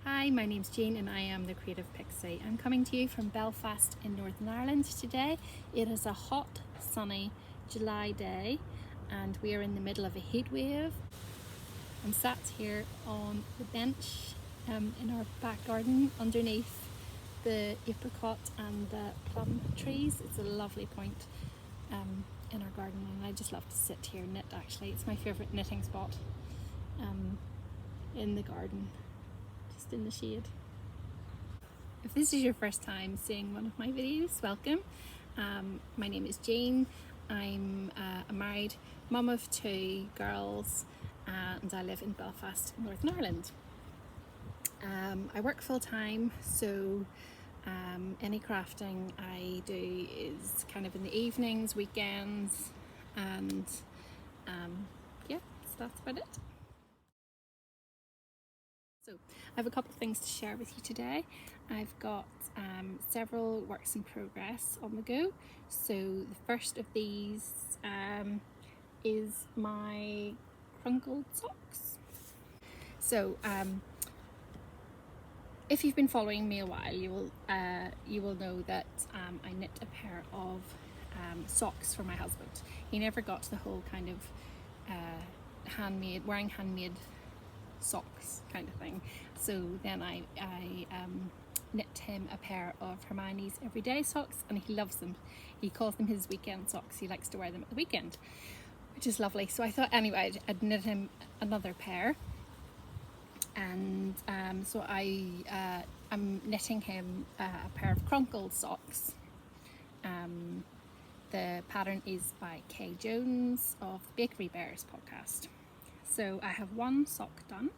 Hi, my name's Jane and I am the creative Pixie. I'm coming to you from Belfast in Northern Ireland today. It is a hot, sunny July day and we are in the middle of a heat wave. I'm sat here on the bench in our back garden underneath the apricot and the plum trees. It's a lovely point in our garden and I just love to sit here and knit actually. It's my favourite knitting spot in the garden. In the shade. If this is your first time seeing one of my videos, welcome. My name is Jane. I'm a married mum of 2 girls and I live in Belfast, Northern Ireland. I work full-time, so any crafting I do is kind of in the evenings, weekends, and yeah, so that's about it. So I have a couple of things to share with you today. I've got several works in progress on the go. So the first of these is my Crunkled socks. So if you've been following me a while, you will know that I knit a pair of socks for my husband. He never got the whole kind of wearing handmade socks kind of thing, so then I knit him a pair of Hermione's everyday socks and he loves them. He calls them his weekend socks. He likes to wear them at the weekend, which is lovely. So I thought anyway I'd knit him another pair, and so I'm knitting him a pair of Crunkled socks. The pattern is by Kay Jones of the Bakery Bears podcast. So I have one sock done,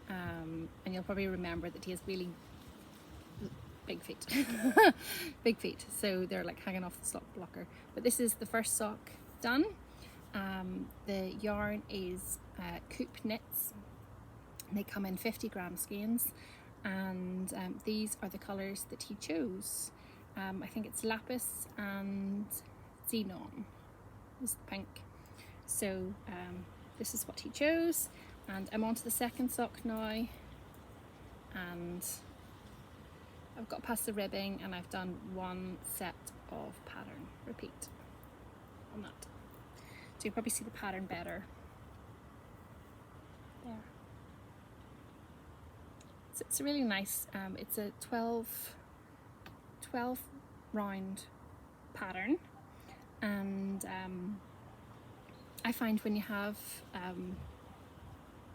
and you'll probably remember that he has really big feet, big feet, so they're like hanging off the sock blocker. But this is the first sock done. The yarn is COOP knits. They come in 50-gram skeins, and these are the colours that he chose. I think it's Lapis and Xenon is the pink. So this is what he chose, and I'm on to the second sock now, and I've got past the ribbing and I've done one set of pattern repeat on that, so you probably see the pattern better there. So it's a really nice, it's a 12 round pattern. And I find when you have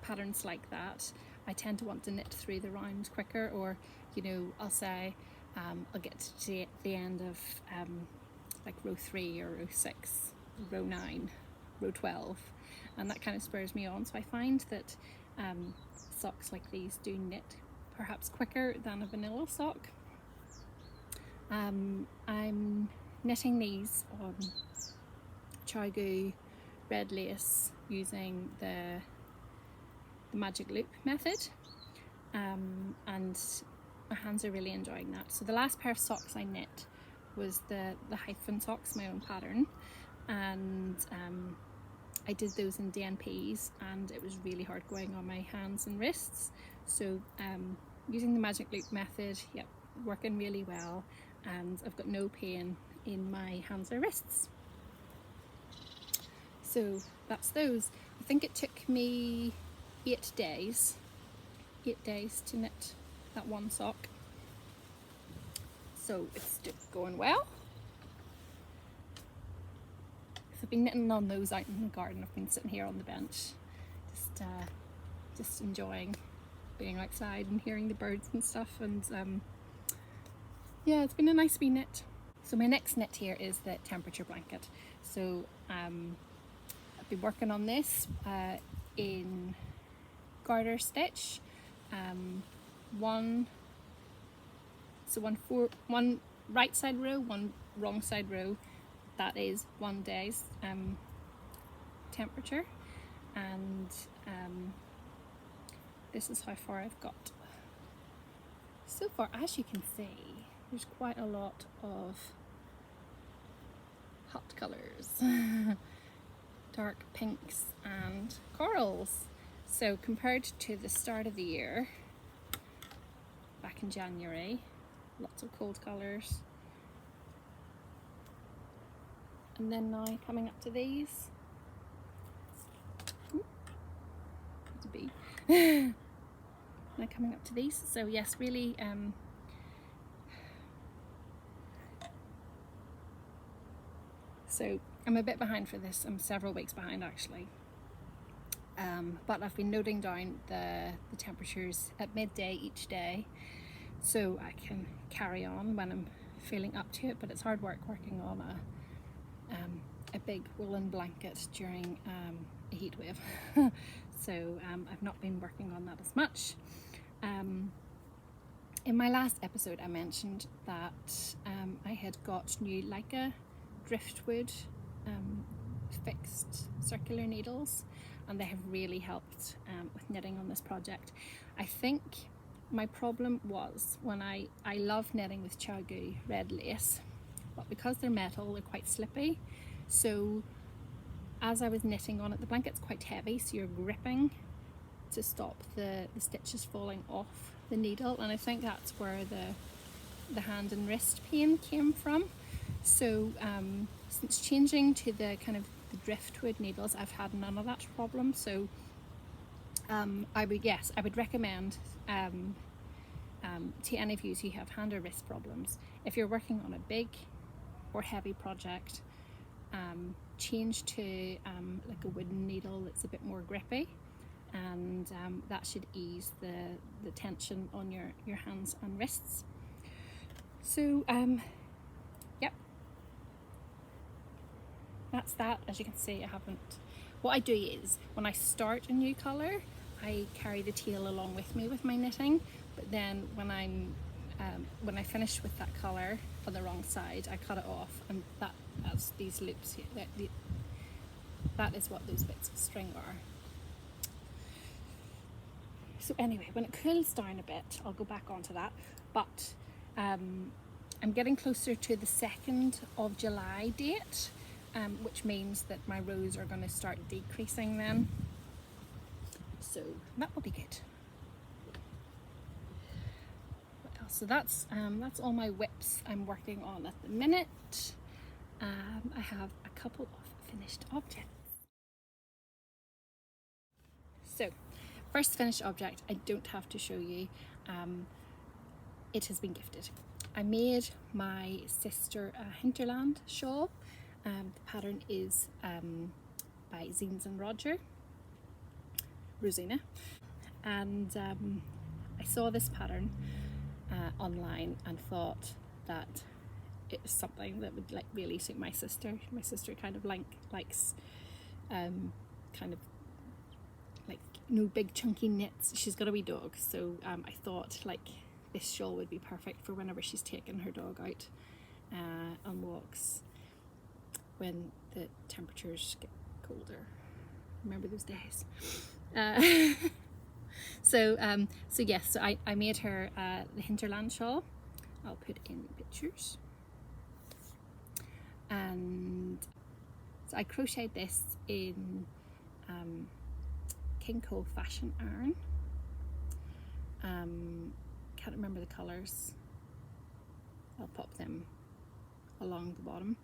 patterns like that, I tend to want to knit through the round quicker, or I'll say I'll get to the end of like row 3 or row 6, row 9, row 12, and that kind of spurs me on. So I find that socks like these do knit perhaps quicker than a vanilla sock. I'm knitting these on Chagoo red lace using the magic loop method, and my hands are really enjoying that. So the last pair of socks I knit was the hyphen socks, my own pattern, and I did those in DNPs and it was really hard going on my hands and wrists. So using the magic loop method, yep, working really well, and I've got no pain in my hands or wrists. So that's those. I think it took me 8 days to knit that one sock, so it's going well. I've been knitting on those out in the garden. I've been sitting here on the bench just enjoying being outside and hearing the birds and stuff, and yeah, it's been a nice wee knit. So my next knit here is the temperature blanket. So I've been working on this in garter stitch. One right side row, one wrong side row. That is 1 day's temperature, and this is how far I've got so far. As you can see, there's quite a lot of hot colours, dark pinks and corals. So compared to the start of the year, back in January, lots of cold colours. And then now coming up to these. Ooh, there's a bee. Now coming up to these. So yes, really so I'm a bit behind for this. I'm several weeks behind actually. But I've been noting down the temperatures at midday each day, so I can carry on when I'm feeling up to it. But it's hard work working on a big woolen blanket during a heat wave. So I've not been working on that as much. In my last episode I mentioned that I had got new Leica driftwood fixed circular needles, and they have really helped with knitting on this project. I think my problem was when I love knitting with Chow-Goo red lace, but because they're metal they're quite slippy. So as I was knitting on it, the blanket's quite heavy, so you're gripping to stop the stitches falling off the needle, and I think that's where the hand and wrist pain came from. So since changing to the kind of the driftwood needles, I've had none of that problem. So I would recommend to any of you who have hand or wrist problems, if you're working on a big or heavy project, change to like a wooden needle that's a bit more grippy, and that should ease the tension on your hands and wrists. So yep, that's that. As you can see, what I do is when I start a new colour, I carry the tail along with me with my knitting, but then when I finish with that colour on the wrong side, I cut it off, and that's these loops here. That is what those bits of string are. So anyway, when it cools down a bit, I'll go back onto that, but I'm getting closer to the 2nd of July date, which means that my rows are going to start decreasing then, so that will be good. What else? So that's all my whips I'm working on at the minute. I have a couple of finished objects. So first finished object, I don't have to show you, it has been gifted. I made my sister a Hinterland shawl. The pattern is by Zeens and Rosina, and I saw this pattern online and thought that it was something that would like really suit my sister. My sister kind of likes kind of like big chunky knits. She's got a wee dog, so I thought like this shawl would be perfect for whenever she's taking her dog out on walks when the temperatures get colder. Remember those days? So yes, so I made her the Hinterland shawl. I'll put in pictures. And so I crocheted this in King Cole fashion iron. Can't remember the colours. I'll pop them along the bottom.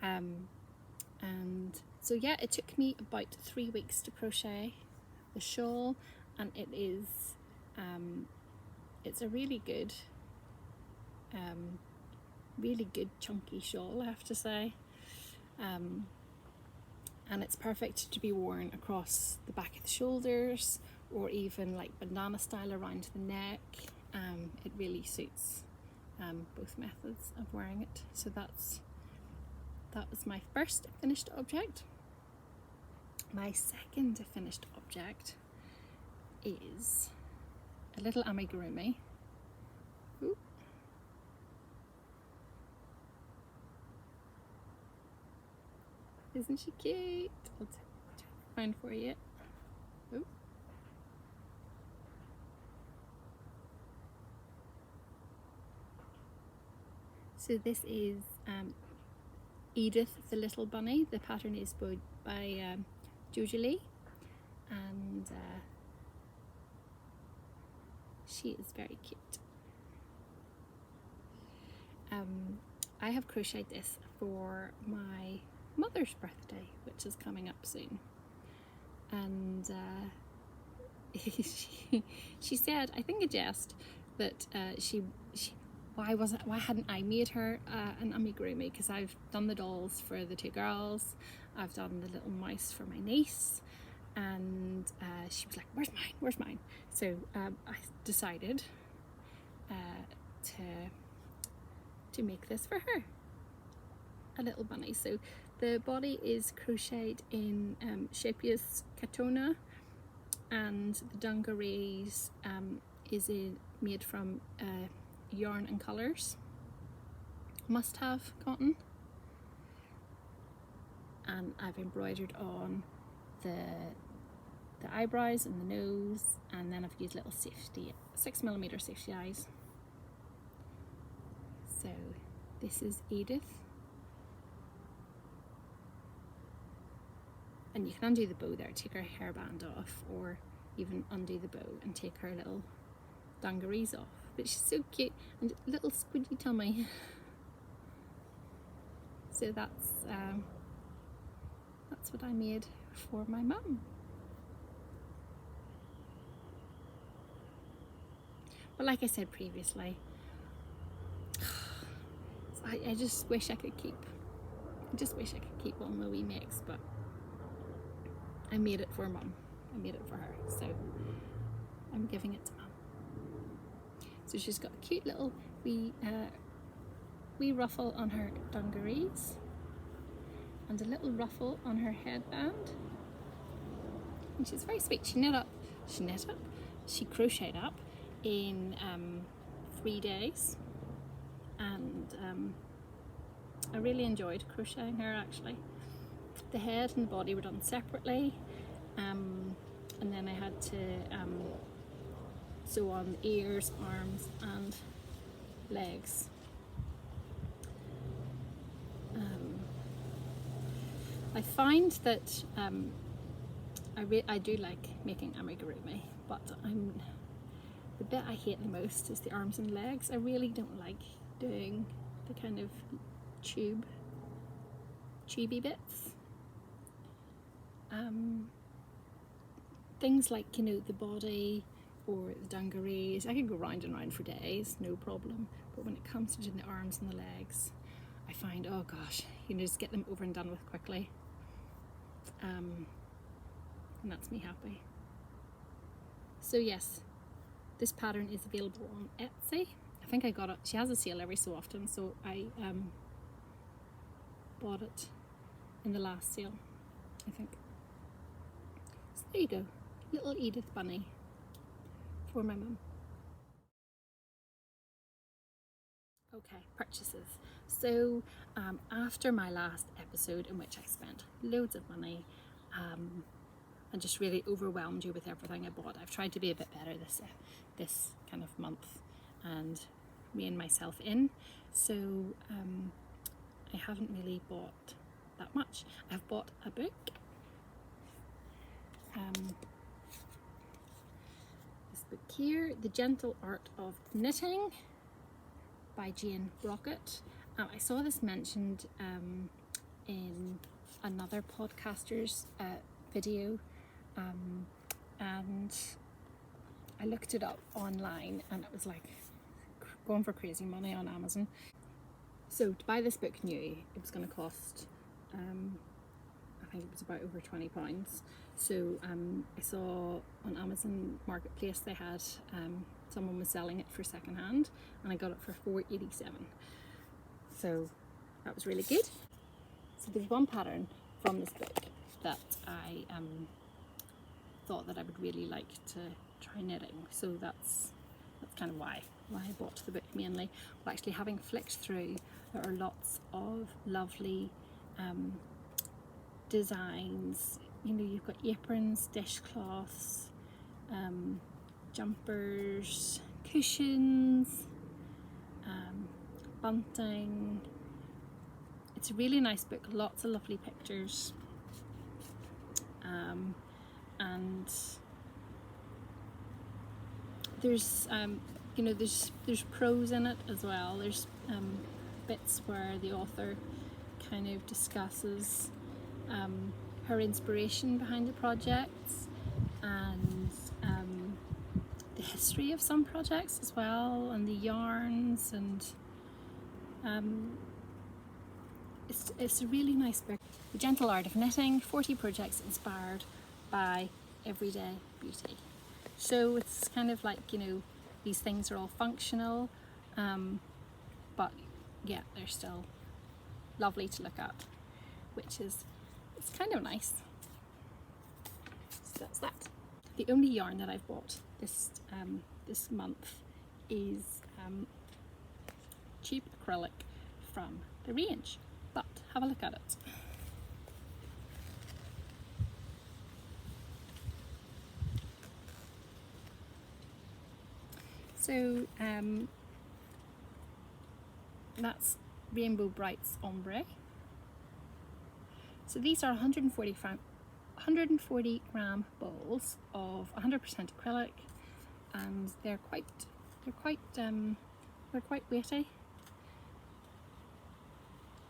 And so yeah, it took me about 3 weeks to crochet the shawl, and it is it's a really good chunky shawl, I have to say, and it's perfect to be worn across the back of the shoulders, or even like bandana style around the neck. It really suits both methods of wearing it. So that was my first finished object. My second finished object is a little amigurumi. Ooh. Isn't she cute? I'll find for you. Ooh. So this is Edith the Little Bunny. The pattern is by Jolie, and She is very cute. I have crocheted this for my mother's birthday, which is coming up soon, and she said, I think a jest, that why hadn't I made her an amigurumi, because I've done the dolls for the two girls, I've done the little mouse for my niece, and she was like, where's mine? So I decided to make this for her, a little bunny. So the body is crocheted in Shapius Katona, and the dungarees is made from yarn and colours, must have cotton, and I've embroidered on the eyebrows and the nose, and then I've used little 6mm safety eyes. So this is Edith, and you can undo the bow there, take her hairband off, or even undo the bow and take her little dungarees off. But she's so cute, and little squidgy tummy. So that's what I made for my mum. But like I said previously, I just wish I could keep. I just wish I could keep all my wee makes, but I made it for Mum. I made it for her, so I'm giving it to Mum. So she's got a cute little wee ruffle on her dungarees, and a little ruffle on her headband. And she's very sweet. She crocheted up in 3 days, and I really enjoyed crocheting her actually. The head and the body were done separately, and then I had to sew on the ears, arms and legs. I find that I do like making amigurumi, but the bit I hate the most is the arms and legs. I really don't like doing the kind of tubey bits. Things like, you know, the body or the dungarees, I could go round and round for days, no problem. But when it comes to doing the arms and the legs, I find, oh gosh, you know, just get them over and done with quickly. And that's me happy. So yes, this pattern is available on Etsy. I think I got it, she has a sale every so often, so I bought it in the last sale, I think. So there you go, little Edith bunny for my mum. Okay, purchases. So after my last episode, in which I spent loads of money and just really overwhelmed you with everything I bought, I've tried to be a bit better this kind of month and rein myself in. So I haven't really bought that much. I've bought a book. This book here, The Gentle Art of Knitting by Jane Brocket. I saw this mentioned in another podcaster's video, and I looked it up online, and it was like going for crazy money on Amazon. So to buy this book new, it was going to cost I think it was about over £20. So I saw on Amazon Marketplace they had someone was selling it for second hand, and I got it for £4.87. So that was really good. So there's one pattern from this book that I thought that I would really like to try knitting. So that's kind of why I bought the book mainly. But actually, having flicked through, there are lots of lovely designs. You know, you've got aprons, dishcloths, jumpers, cushions, bunting. It's a really nice book, lots of lovely pictures, and there's you know, there's prose in it as well. There's bits where the author kind of discusses her inspiration behind the projects, and the history of some projects as well, and the yarns, and it's a really nice book. The Gentle Art of Knitting, 40 projects inspired by everyday beauty. So it's kind of like, you know, these things are all functional, but yeah, they're still lovely to look at, which is, it's kind of nice. So that's that. The only yarn that I've bought this month is cheap acrylic from the range, but have a look at it. So that's Rainbow Brights Ombre. So these are 140 gram balls of 100% acrylic, and they're quite weighty,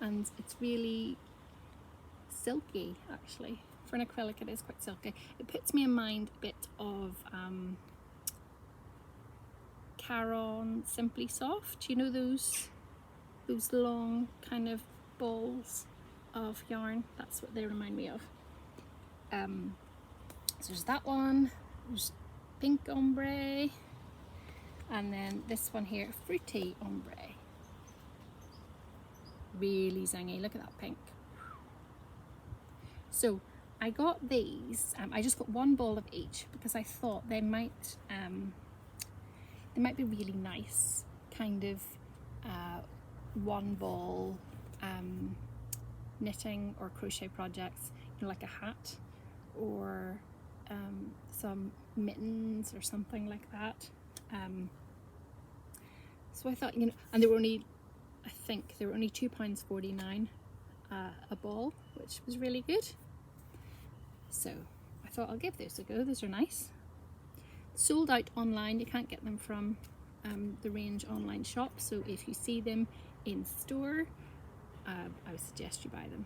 and it's really silky actually. For an acrylic it is quite silky. It puts me in mind a bit of Caron Simply Soft. You know those long kind of balls of yarn? That's what they remind me of. So there's that one, there's pink ombre, and then this one here, fruity ombre. Really zingy, look at that pink. So I got these, I just got one ball of each because I thought they might be really nice, kind of one ball knitting or crochet projects, you know, like a hat or some mittens or something like that. So I thought, you know, and they were only, I think they were only £2.49 a ball, which was really good. So I thought I'll give those a go. Those are nice. Sold out online. You can't get them from the range online shop, so if you see them in store, I would suggest you buy them.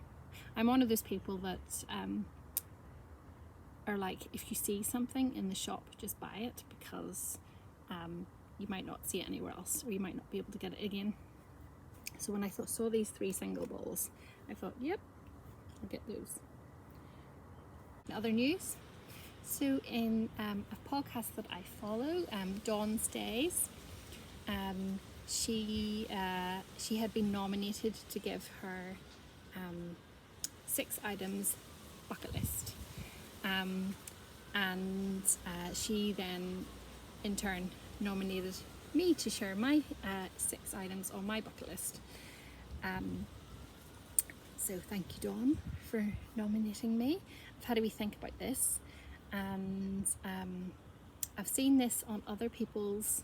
I'm one of those people that are like, if you see something in the shop, just buy it, because you might not see it anywhere else, or you might not be able to get it again. So when I saw these 3 single balls, I thought, yep, I'll get those. Other news. So in a podcast that I follow, Dawn's Days, she had been nominated to give her 6 items bucket list, and she then in turn nominated me to share my 6 items on my bucket list. So thank you, Dawn, for nominating me. I've had a wee think about this, and I've seen this on other people's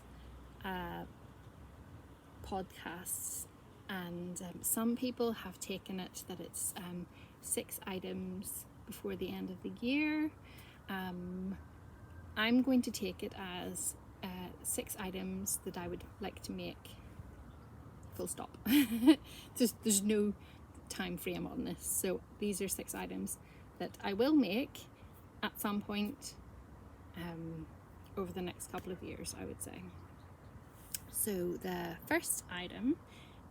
podcasts, and some people have taken it that it's 6 items before the end of the year. I'm going to take it as 6 items that I would like to make, full stop. There's no time frame on this, so these are 6 items that I will make at some point over the next couple of years, I would say. So the first item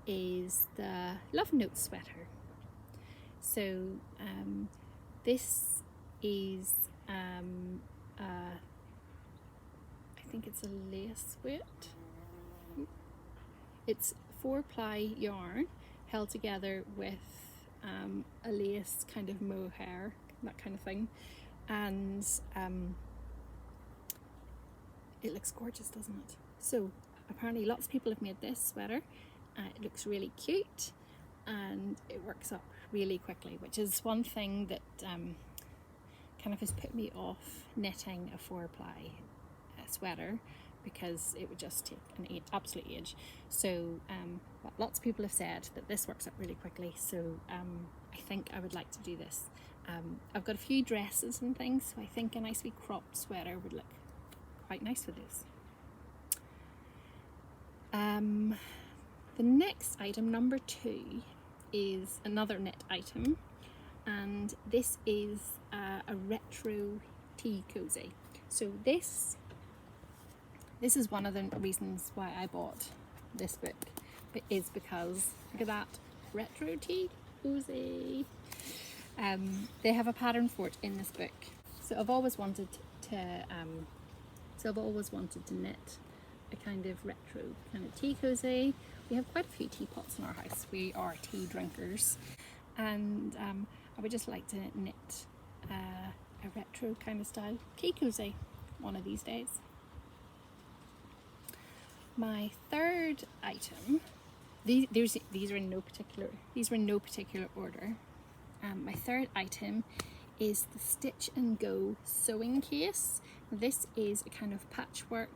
is the Love Note sweater. So this is I think it's a lace weight. It's 4-ply yarn held together with a lace kind of mohair, that kind of thing, and it looks gorgeous, doesn't it? So apparently lots of people have made this sweater. It looks really cute and it works up really quickly, which is one thing that kind of has put me off knitting a 4-ply sweater, because it would just take an absolute age. So but lots of people have said that this works up really quickly, so I think I would like to do this. I've got a few dresses and things, so I think a nice wee cropped sweater would look quite nice with this. The next item, number 2, is another knit item, and this is a retro tea cozy. So this is one of the reasons why I bought this book, is because look at that retro tea cozy. They have a pattern for it in this book. So I've always wanted to knit a kind of retro kind of tea cozy. We have quite a few teapots in our house. We are tea drinkers, and I would just like to knit a retro kind of style tea cozy one of these days. My third item, these are in no particular order. My third item is the Stitch and Go sewing case. This is a kind of patchwork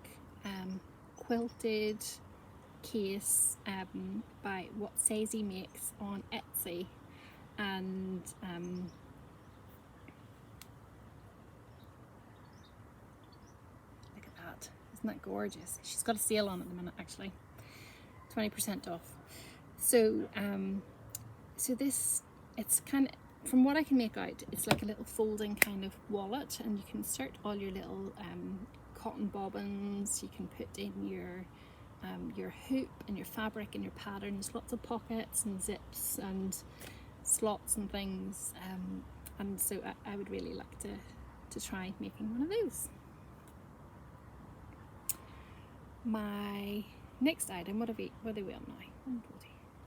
quilted case by WhatSaysieMakes on Etsy, and look at that, isn't that gorgeous? She's got a sale on at the minute, actually, 20% off. So so this, it's kind of, from what I can make out, it's like a little folding kind of wallet, and you can insert all your little cotton bobbins. You can put in your hoop and your fabric and your patterns, lots of pockets and zips and slots and things, and so I would really like to try making one of those. My next item, what are we on now?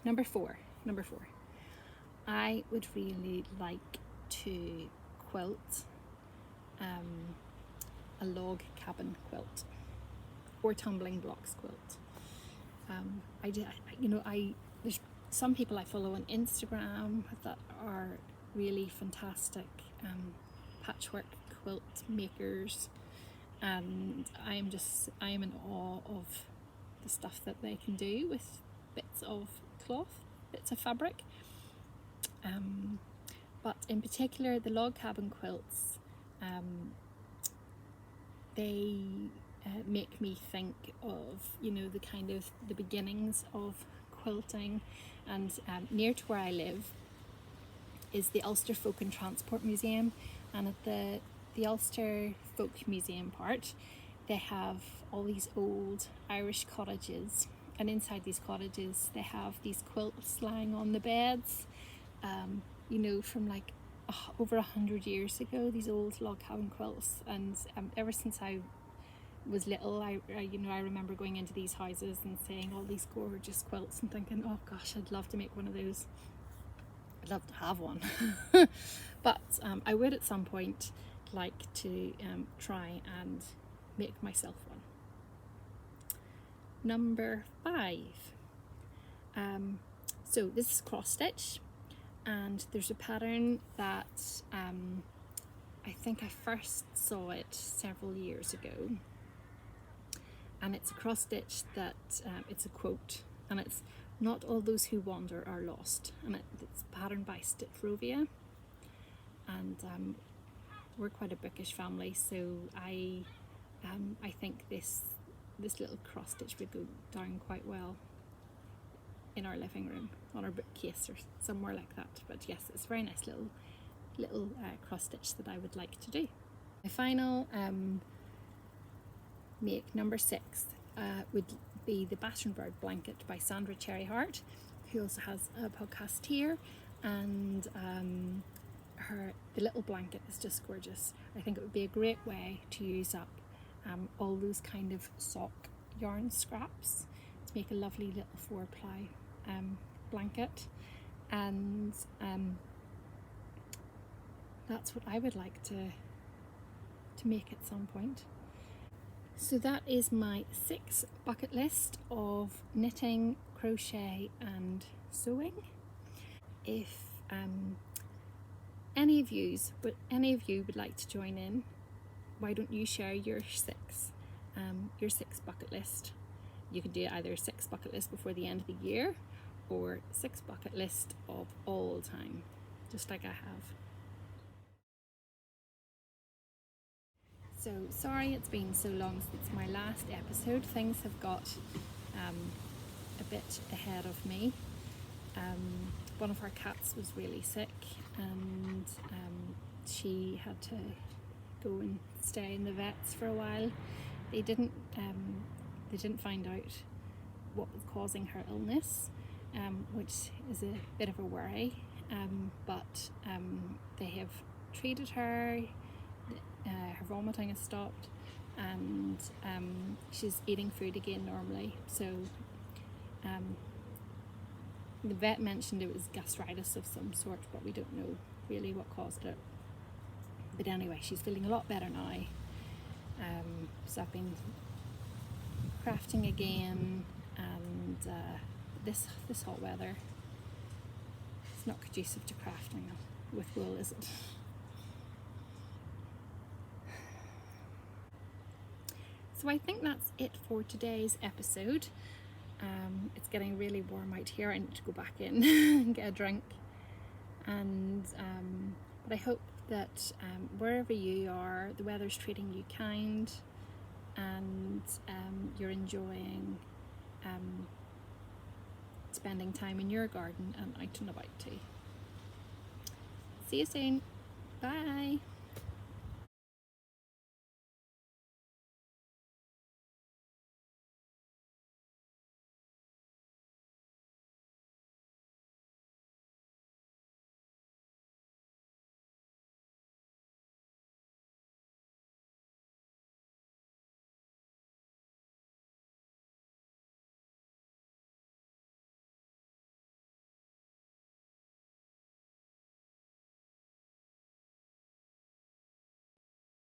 Number four. I would really like to quilt a log cabin quilt or tumbling blocks quilt. There's some people I follow on Instagram that are really fantastic patchwork quilt makers, and I am in awe of the stuff that they can do with bits of cloth, bits of fabric. But in particular, the log cabin quilts, they make me think of, the kind of the beginnings of quilting. And near to where I live is the Ulster Folk and Transport Museum, and at the Ulster Folk Museum part, they have all these old Irish cottages, and inside these cottages they have these quilts lying on the beds, from like over 100 years ago, these old log cabin quilts. And ever since I was little, I remember going into these houses and seeing all these gorgeous quilts and thinking, oh gosh, I'd love to make one of those. I'd love to have one. But I would at some point like to try and make myself one. Number 5. So this is cross stitch, and there's a pattern that I think I first saw it several years ago, and it's a cross stitch that it's a quote, and it's "Not all those who wander are lost," and it's patterned by Stitchrovia, and we're quite a bookish family, so I think this little cross stitch would go down quite well in our living room, on our bookcase or somewhere like that. But yes, it's a very nice little cross stitch that I would like to do. My final make, number 6, would be the Battenberg blanket by Sandra Cherryheart, who also has a podcast here, and the little blanket is just gorgeous. I think it would be a great way to use up all those kind of sock yarn scraps to make a lovely little 4-ply blanket, and that's what I would like to make at some point. So that is my 6 bucket list of knitting, crochet and sewing. If any of you would like to join in, why don't you share your 6 bucket list? You can do either 6 bucket list before the end of the year, or 6 bucket list of all time, just like I have. So sorry it's been so long since my last episode. Things have got a bit ahead of me. One of our cats was really sick, and she had to go and stay in the vets for a while. They didn't find out what was causing her illness, which is a bit of a worry, but they have treated her. Her vomiting has stopped, and she's eating food again normally. So the vet mentioned it was gastritis of some sort, but we don't know really what caused it. But anyway, she's feeling a lot better now. So I've been crafting again, and this hot weather, it's not conducive to crafting with wool, is it? So I think that's it for today's episode. It's getting really warm out here. I need to go back in and get a drink. And but I hope that wherever you are, the weather's treating you kind, and you're enjoying spending time in your garden and out and about too. See you soon. Bye.